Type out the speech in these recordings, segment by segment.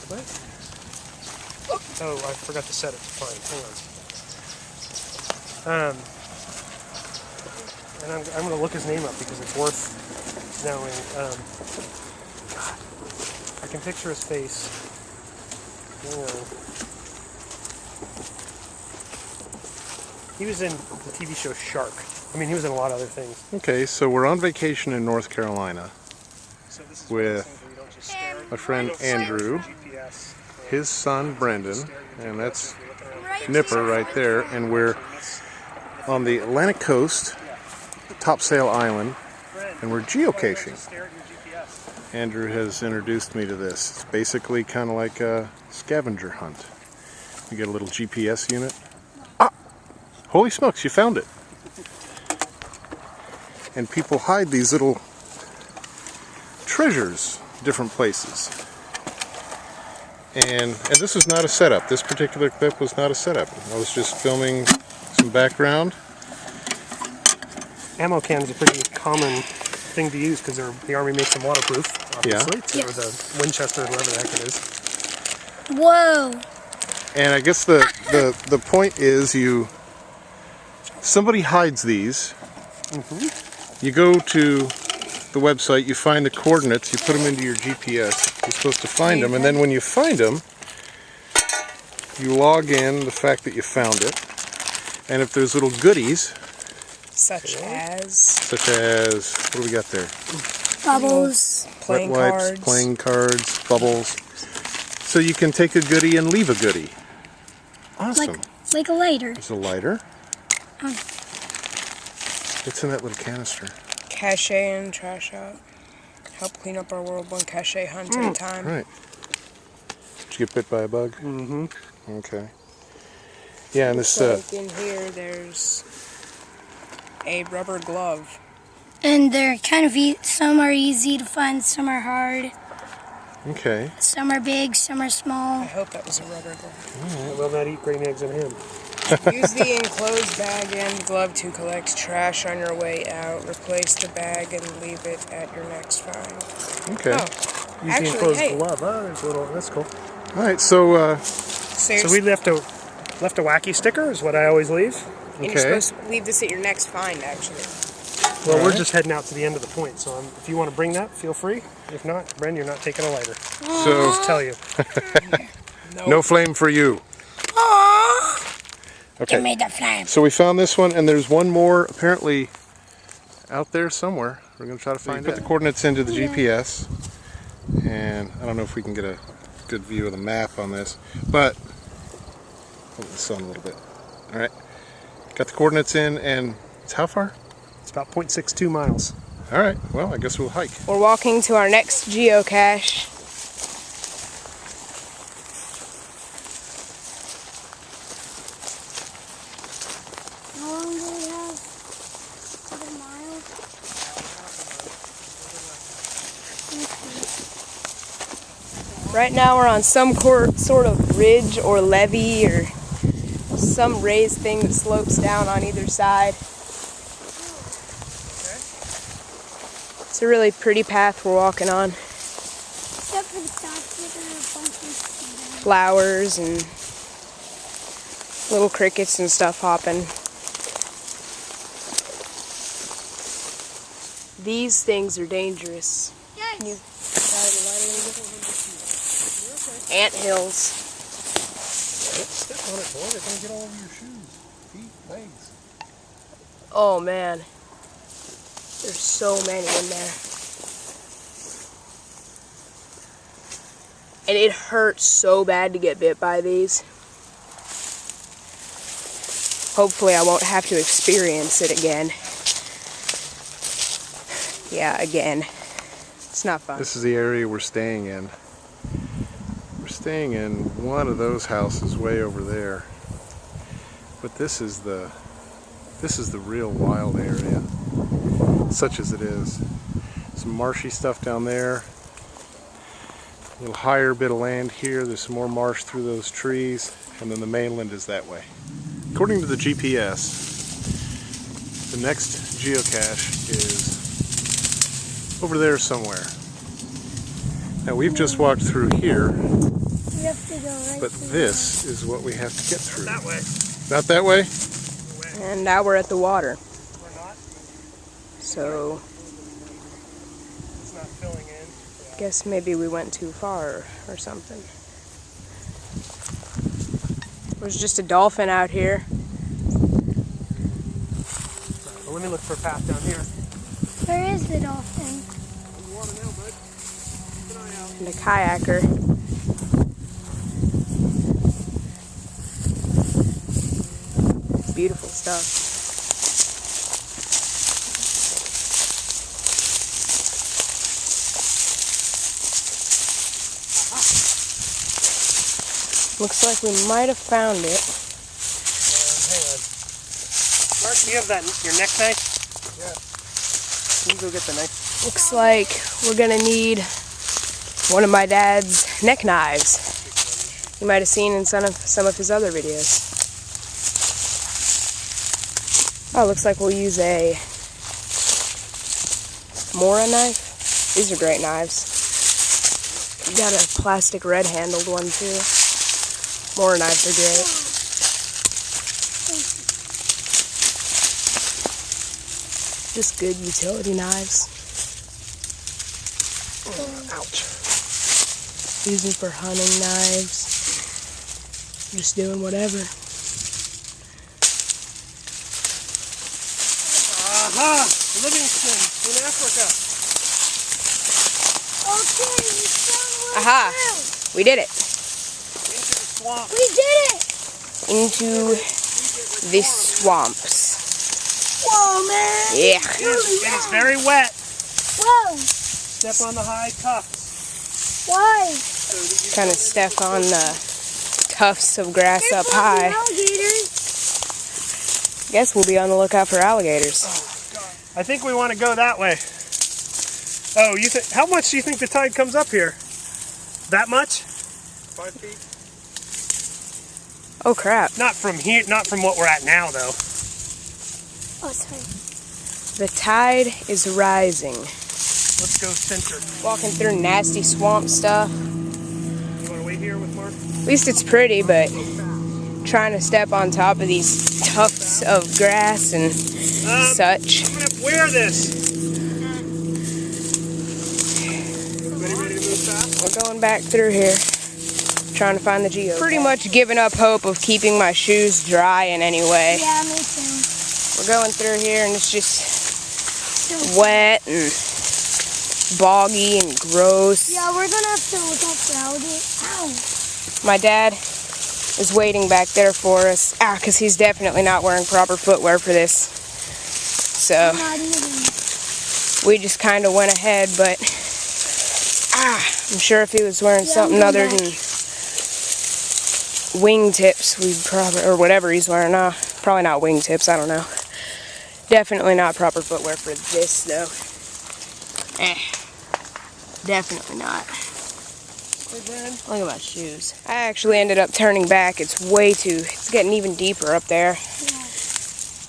What? Oh, I forgot to set it to fine. Hang on. And I'm going to look his name up because it's worth knowing. God, I can picture his face. Hang on. He was in the TV show Shark. I mean, he was in a lot of other things. Okay, so we're on vacation in North Carolina with my friend Andrew, his son Brendan, and that's Nipper right there, and we're on the Atlantic coast, Topsail Island, and we're geocaching. Andrew has introduced me to this. It's basically kind of like a scavenger hunt. You get a little GPS unit. Ah! Holy smokes, you found it! And people hide these little treasures different places. And this was not a setup. This particular clip was not a setup. I was just filming some background. Ammo cans are a pretty common thing to use because the Army makes them waterproof, obviously. Yeah. Or the Winchester, whatever the heck it is. Whoa! And I guess the point is somebody hides these. Mm-hmm. You go to the website, you find the coordinates, you put them into your GPS. You're supposed to find them, and then when you find them, you log in the fact that you found it. And if there's little goodies, such as what do we got there? Bubbles. Playing Wet wipes, cards. playing cards, bubbles. So you can take a goodie and leave a goodie. Awesome. Like a lighter. There's a lighter. What's in that little canister? Cache and trash out. Help clean up our world one cache hunt at a time. Right. Did you get bit by a bug? Mm-hmm. Okay. Yeah, and this Like in here, there's a rubber glove. And they're kind of some are easy to find, some are hard. Okay. Some are big, some are I small. hope that was a rubber glove. I will not eat green eggs in him. Use the enclosed bag and glove to collect trash on your way out. Replace the bag and leave it at your next find. Okay. Oh, Use actually, the enclosed hey. glove. Oh, there's a little. That's cool. All right. So. So we left a wacky sticker. Is what I always leave. And you're supposed to leave this at your next find, actually. Well, we're just heading out to the end of the point. So if you want to bring that, feel free. If not, Bren, you're not taking a lighter. So. Just tell you. No flame for you. Aww! Okay. You made the flame. So we found this one, and there's one more apparently out there somewhere. We're going to try to find it. Put the coordinates into the GPS, and I don't know if we can get a good view of the map on this, but hold the sun a little bit. All right. Got the coordinates in, and it's how far? It's about 0.62 miles. All right. Well, I guess we'll hike. We're walking to our next geocache. How long do we have? 7 miles? Right now we're on some sort of ridge or levee or some raised thing that slopes down on either side. It's a really pretty path we're walking on. Except for the fact that there are a bunch of Flowers and little crickets and stuff hopping. These things are dangerous. Can you try to light a little bit? Ant hills. Step on it, boy. They're going to get all over your shoes, feet, legs. Oh man. There's so many in there. And it hurts so bad to get bit by these. Hopefully I won't have to experience it again. Yeah, again. It's not fun. This is the area we're staying in. We're staying in one of those houses way over there. But this is the real wild area, such as it is. Some marshy stuff down there. A little higher bit of land here. There's some more marsh through those trees, and then the mainland is that way. According to the GPS, the next geocache is over there somewhere. Now we've just walked through here, have to go right But through this is what we have to get through. That way. Not that way? And now we're at the water. We're not. So, It's not filling in. guess maybe we went too far or something. There's just a dolphin out here. Well, let me look for a path down here. Where is the dolphin? You want to know, bud? Keep an eye out. And a kayaker. Beautiful stuff. Looks like we might have found it. Hang on. Mark, do you have your neck knife? Yeah. You go get the knife. Looks like we're gonna need one of my dad's neck knives. You might have seen in some of his other videos. Oh, looks like we'll use a Mora knife. These are great knives. You got a plastic red handled one too. Mora knives are great. Just good utility knives. Ouch. These are for hunting knives. Just doing whatever. Aha! Livingston in Africa. Okay, we found one. Aha! We did it. Into the swamp. We did it! Into the swamps. Whoa, man! Yeah. It is very wet. Whoa! Step on the high cuffs. Why? Kind of step on the tufts of grass There's up high. alligators. Guess we'll be on the lookout for alligators. I think we want to go that way. Oh, you think? How much do you think the tide comes up here? That much? 5 feet. Oh crap. Not from here. Not from what we're at now, though. Oh, sorry. The tide is rising. Let's go center. Walking through nasty swamp stuff. You want to wait here with Mark? At least it's pretty, but trying to step on top of these tufts of grass and such. I'm gonna wear this. Everybody ready to move fast? We're going back through here, trying to find the geocache. Pretty much giving up hope of keeping my shoes dry in any way. Yeah, me too. We're going through here and it's just wet and boggy and gross. Yeah, we're gonna have to look out for alligators. Ow! My dad is waiting back there for us. Because he's definitely not wearing proper footwear for this. So Not even. we just kind of went ahead, but I'm sure if he was wearing something I'm other going than wingtips, we'd probably, or whatever he's wearing now. Probably not wingtips, I don't know. Definitely not proper footwear for this, though. Definitely not. Look at my shoes. I actually ended up turning back. It's it's getting even deeper up there.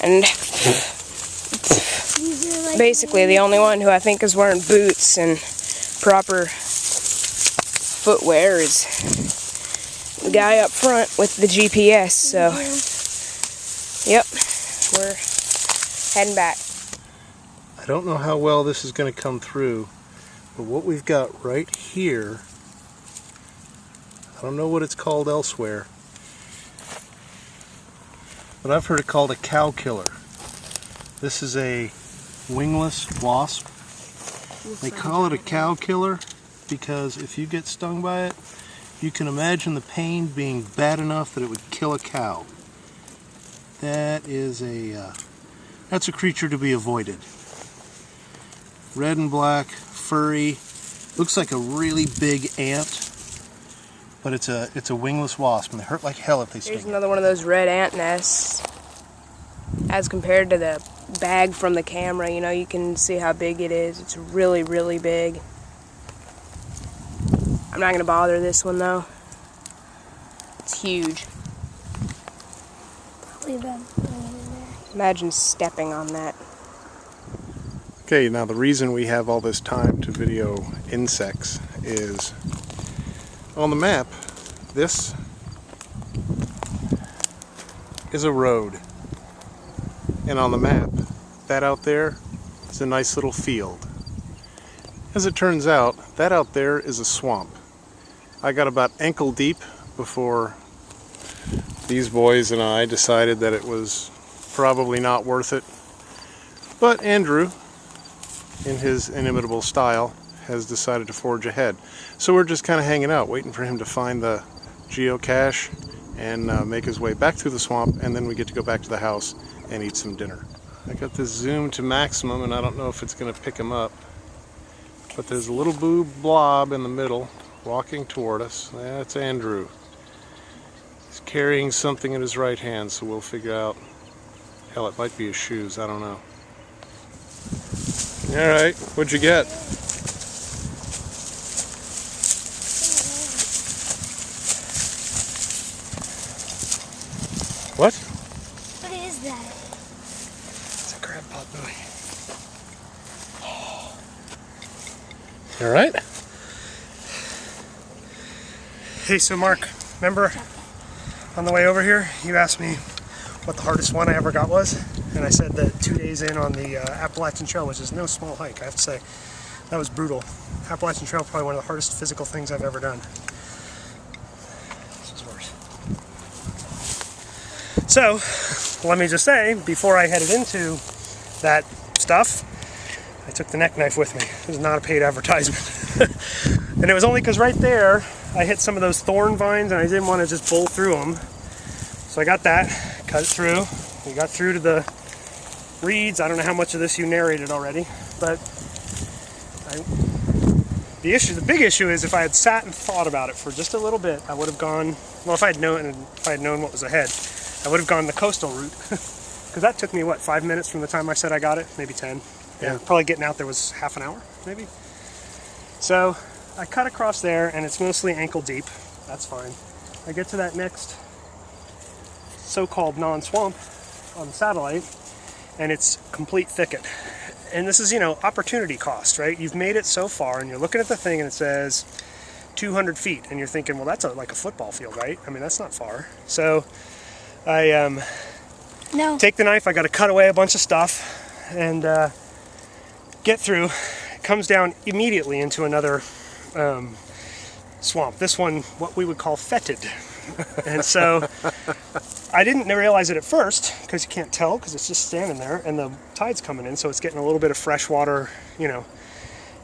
And These are like basically the only one who I think is wearing boots and proper footwear is the guy up front with the GPS, so yep, we're heading back. I don't know how well this is going to come through, but what we've got right here, I don't know what it's called elsewhere, but I've heard it called a cow killer. This is a wingless wasp. They call it a cow killer because if you get stung by it, you can imagine the pain being bad enough that it would kill a cow. That's a creature to be avoided. Red and black, furry, looks like a really big ant, but it's a wingless wasp, and they hurt like hell if they sting. Here's another one of those red ant nests. As compared to the bag from the camera, you know, you can see how big it is. It's really, really big. I'm not gonna bother this one though. It's huge. Imagine stepping on that. Okay, now the reason we have all this time to video insects is on the map This is a road. And on the map, that out there is a nice little field. As it turns out, that out there is a swamp. I got about ankle deep before these boys and I decided that it was probably not worth it. But Andrew, in his inimitable style, has decided to forge ahead. So we're just kind of hanging out, waiting for him to find the geocache and make his way back through the swamp, and then we get to go back to the house and eat some dinner. I got this zoom to maximum, and I don't know if it's going to pick him up. But there's a little blue blob in the middle walking toward us. That's Andrew. He's carrying something in his right hand, so we'll figure out. Hell, it might be his shoes. I don't know. Alright, what'd you get? What? What is that? It's a crab pot buoy. All right. Hey, so Mark, remember on the way over here, you asked me what the hardest one I ever got was? And I said that 2 days in on the Appalachian Trail, which is no small hike, I have to say, that was brutal. Appalachian Trail, probably one of the hardest physical things I've ever done. This was worse. So, let me just say, before I headed into that stuff, I took the neck knife with me. It was not a paid advertisement. And it was only because right there, I hit some of those thorn vines and I didn't want to just bowl through them. So I got that, cut it through. We got through to the reeds. I don't know how much of this you narrated already, but the big issue is if I had sat and thought about it for just a little bit, I would have gone, well, if I had known what was ahead, I would have gone the coastal route. Because that took me, what, 5 minutes from the time I said I got it? Maybe 10. Yeah, probably getting out there was half an hour, maybe. So I cut across there, and it's mostly ankle deep. That's fine. I get to that next so-called non-swamp on the satellite, and it's complete thicket. And this is, you know, opportunity cost, right? You've made it so far, and you're looking at the thing, and it says 200 feet, and you're thinking, well, that's like a football field, right? I mean, that's not far. So I take the knife. I got to cut away a bunch of stuff, and get through. It comes down immediately into another swamp. This one, what we would call fetid. And so I didn't realize it at first because you can't tell because it's just standing there and the tide's coming in, so it's getting a little bit of fresh water, you know.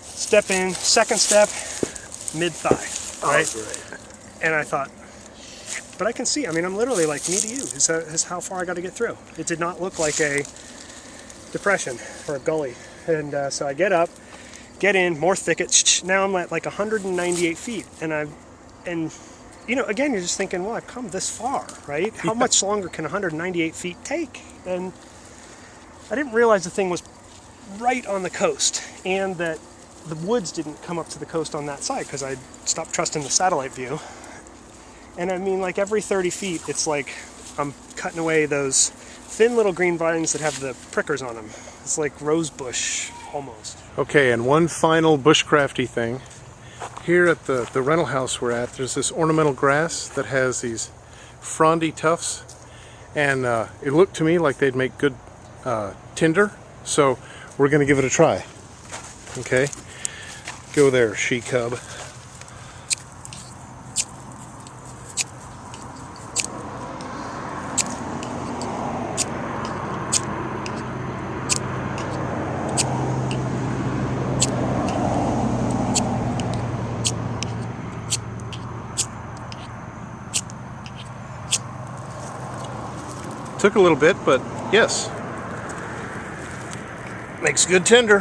Step in, second step, mid-thigh, right? Oh, great. And I thought, but I can see, I mean, I'm literally like knee to you is how far I got to get through. It did not look like a depression or a gully. And so I get up, get in, more thicket. Now I'm at like 198 feet, and you know, again, you're just thinking, well, I've come this far, right? How much longer can 198 feet take? And I didn't realize the thing was right on the coast, and that the woods didn't come up to the coast on that side because I stopped trusting the satellite view. And I mean, like every 30 feet, it's like I'm cutting away those thin little green vines that have the prickers on them. It's like rose bush, almost. Okay, and one final bushcrafty thing. Here at the rental house we're at, there's this ornamental grass that has these frondy tufts, and it looked to me like they'd make good tinder, so we're going to give it a try. Okay? Go there, she-cub. Took a little bit, but yes. Makes good tinder.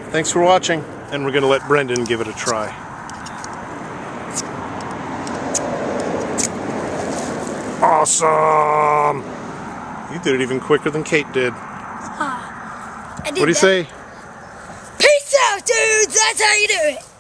Thanks for watching, and we're going to let Brendan give it a try. Awesome! You did it even quicker than Kate did. I did What do you say? Peace out, dudes! That's how you do it!